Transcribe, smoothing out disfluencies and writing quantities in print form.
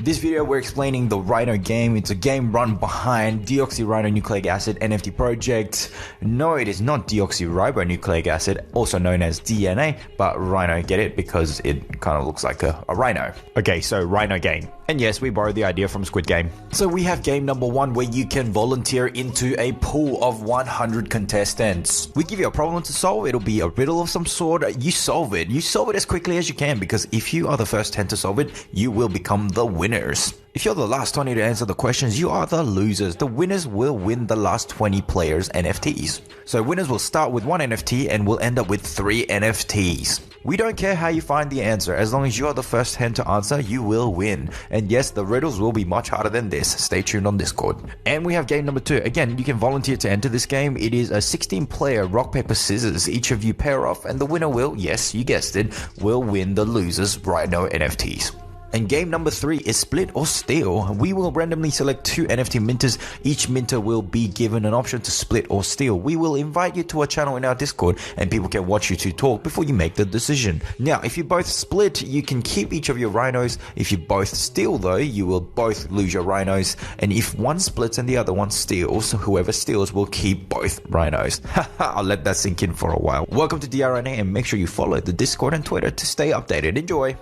This video we're explaining the Rhino game. It's a game run behind Deoxy Rhino Nucleic Acid NFT project. No, it is not Deoxy Rhino Nucleic Acid, also known as DNA, but Rhino, get it? Because it kind of looks like a rhino. Okay, so Rhino game. And yes, we borrowed the idea from Squid Game. So we have game number 1 where you can volunteer into a pool of 100 contestants. We give you a problem to solve. It'll be a riddle of some sort. You solve it. You solve it as quickly as you can, because if you are the first 10 to solve it, you will become the winners. If you're the last 20 to answer the questions, you are the losers. The winners will win the last 20 players' NFTs. So winners will start with 1 NFT and will end up with 3 NFTs. We don't care how you find the answer. As long as you are the first 10 to answer, you will win. And yes, the riddles will be much harder than this. Stay tuned on Discord. And we have game number 2. Again, you can volunteer to enter this game. It is a 16-player rock, paper, scissors. Each of you pair off, and the winner will, yes, you guessed it, will win the loser's Rhino NFTs. And game number 3 is split or steal. We will randomly select 2 NFT minters. Each minter will be given an option to split or steal. We will invite you to a channel in our Discord and people can watch you two talk before you make the decision. Now, if you both split, you can keep each of your rhinos. If you both steal though, you will both lose your rhinos. And if one splits and the other one steals, whoever steals will keep both rhinos. I'll let that sink in for a while. Welcome to DRNA and make sure you follow the Discord and Twitter to stay updated. Enjoy!